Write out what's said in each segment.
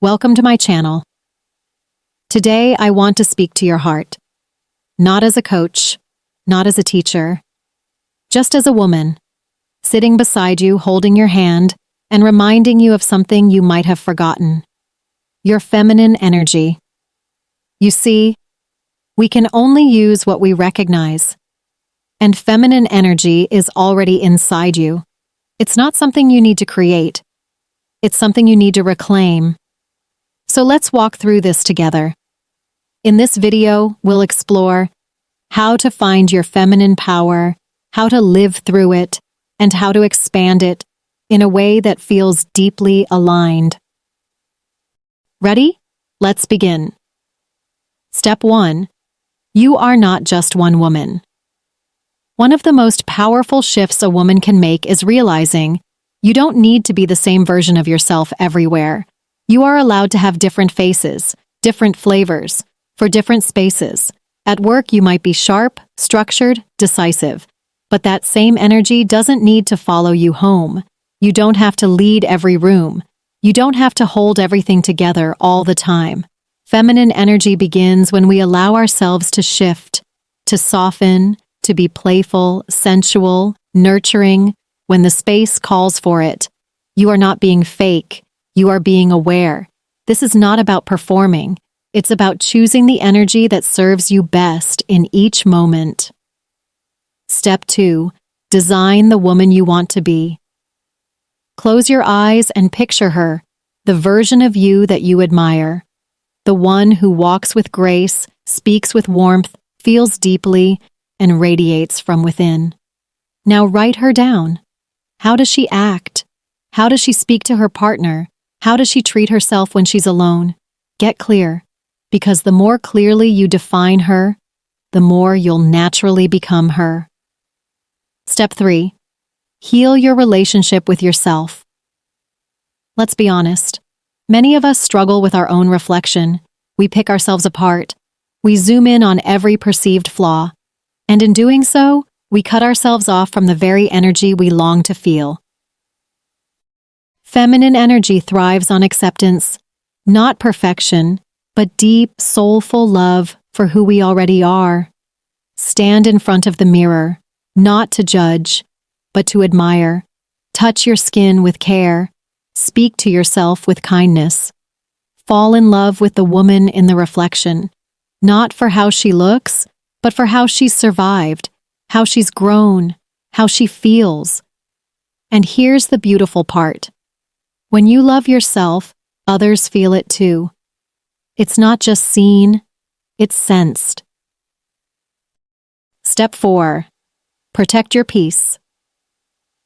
Welcome to my channel. Today, I want to speak to your heart. Not as a coach, not as a teacher, just as a woman, sitting beside you, holding your hand, and reminding you of something you might have forgotten. Your feminine energy. You see, we can only use what we recognize. And feminine energy is already inside you. It's not something you need to create. It's something you need to reclaim. So let's walk through this together. In this video, we'll explore how to find your feminine power, how to live through it, and how to expand it in a way that feels deeply aligned. Ready? Let's begin. Step 1. You are not just one woman. One of the most powerful shifts a woman can make is realizing you don't need to be the same version of yourself everywhere. You are allowed to have different faces, different flavors, for different spaces. At work, you might be sharp, structured, decisive. But that same energy doesn't need to follow you home. You don't have to lead every room. You don't have to hold everything together all the time. Feminine energy begins when we allow ourselves to shift, to soften, to be playful, sensual, nurturing, when the space calls for it. You are not being fake. You are being aware. This is not about performing. It's about choosing the energy that serves you best in each moment. Step 2. Design the woman you want to be. Close your eyes and picture her, the version of you that you admire. The one who walks with grace, speaks with warmth, feels deeply, and radiates from within. Now write her down. How does she act? How does she speak to her partner? How does she treat herself when she's alone? Get clear, because the more clearly you define her, the more you'll naturally become her. Step 3. Heal your relationship with yourself. Let's be honest. Many of us struggle with our own reflection. We pick ourselves apart. We zoom in on every perceived flaw. And in doing so, we cut ourselves off from the very energy we long to feel. Feminine energy thrives on acceptance, not perfection, but deep, soulful love for who we already are. Stand in front of the mirror, not to judge, but to admire. Touch your skin with care. Speak to yourself with kindness. Fall in love with the woman in the reflection, not for how she looks, but for how she's survived, how she's grown, how she feels. And here's the beautiful part. When you love yourself, others feel it too. It's not just seen, it's sensed. Step 4. Protect your peace.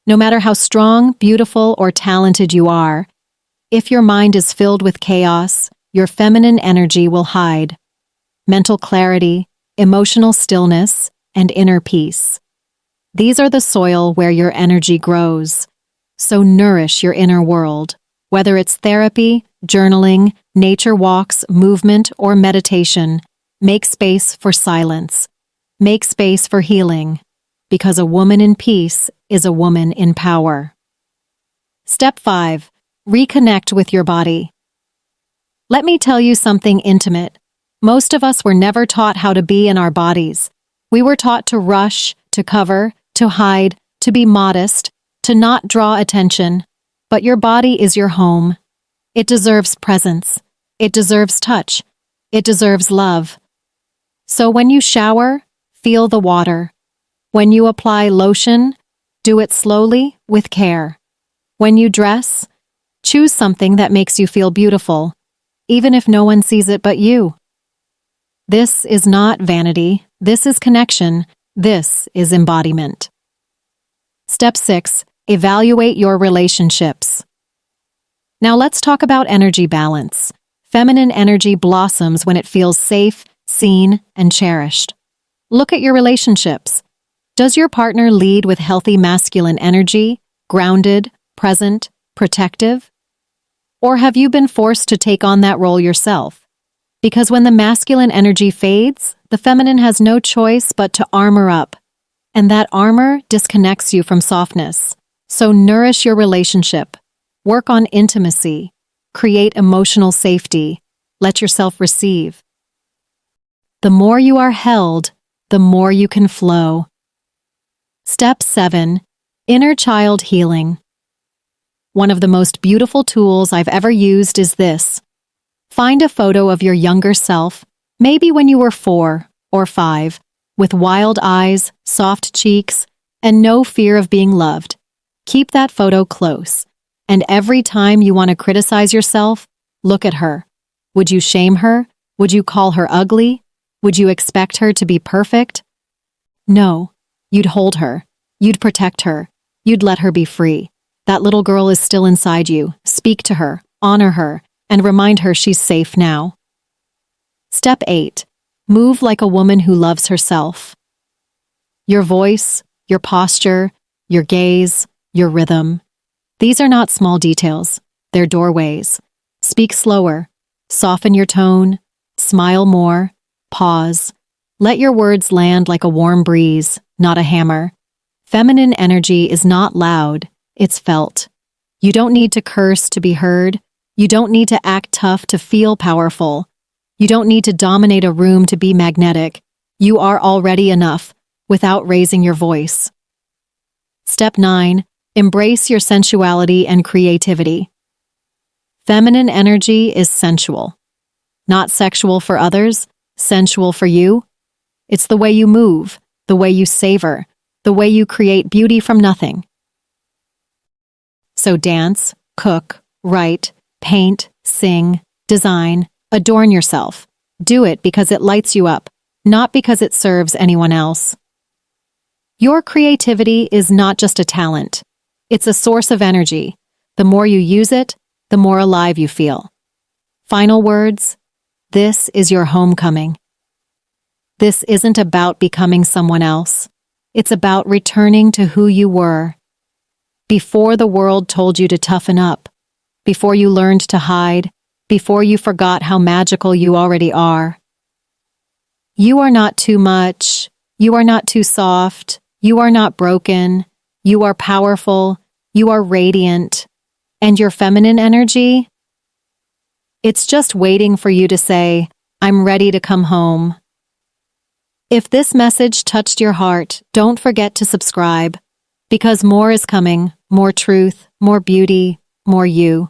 No matter how strong, beautiful, or talented you are, if your mind is filled with chaos, your feminine energy will hide. Mental clarity, emotional stillness, and inner peace. These are the soil where your energy grows. So nourish your inner world. Whether it's therapy, journaling, nature walks, movement, or meditation, make space for silence. Make space for healing. Because a woman in peace is a woman in power. Step 5. Reconnect with your body. Let me tell you something intimate. Most of us were never taught how to be in our bodies. We were taught to rush, to cover, to hide, to be modest, to not draw attention. But your body is your home. It deserves presence. It deserves touch. It deserves love. So when you shower, feel the water. When you apply lotion, do it slowly with care. When you dress, choose something that makes you feel beautiful, even if no one sees it but you. This is not vanity. This is connection. This is embodiment. Step 6. Evaluate your relationships. Now let's talk about energy balance. Feminine energy blossoms when it feels safe, seen, and cherished. Look at your relationships. Does your partner lead with healthy masculine energy, grounded, present, protective? Or have you been forced to take on that role yourself? Because when the masculine energy fades, the feminine has no choice but to armor up. And that armor disconnects you from softness. So nourish your relationship. Work on intimacy. Create emotional safety. Let yourself receive. The more you are held, the more you can flow. Step 7. Inner child healing. One of the most beautiful tools I've ever used is this. Find a photo of your younger self, maybe when you were 4 or 5, with wild eyes, soft cheeks, and no fear of being loved. Keep that photo close, and every time you want to criticize yourself, look at her. Would you shame her? Would you call her ugly? Would you expect her to be perfect? No. You'd hold her. You'd protect her. You'd let her be free. That little girl is still inside you. Speak to her, honor her, and remind her she's safe now. Step 8. Move like a woman who loves herself. Your voice, your posture, your gaze, your rhythm. These are not small details. They're doorways. Speak slower. Soften your tone. Smile more. Pause. Let your words land like a warm breeze, not a hammer. Feminine energy is not loud, it's felt. You don't need to curse to be heard. You don't need to act tough to feel powerful. You don't need to dominate a room to be magnetic. You are already enough, without raising your voice. Step 9. Embrace your sensuality and creativity. Feminine energy is sensual. Not sexual for others, sensual for you. It's the way you move, the way you savor, the way you create beauty from nothing. So dance, cook, write, paint, sing, design, adorn yourself. Do it because it lights you up, not because it serves anyone else. Your creativity is not just a talent. It's a source of energy. The more you use it, the more alive you feel. Final words. This is your homecoming. This isn't about becoming someone else. It's about returning to who you were. Before the world told you to toughen up, before you learned to hide, before you forgot how magical you already are. You are not too much. You are not too soft. You are not broken. You are powerful. You are radiant. And your feminine energy? It's just waiting for you to say, I'm ready to come home. If this message touched your heart, don't forget to subscribe, because more is coming, more truth, more beauty, more you.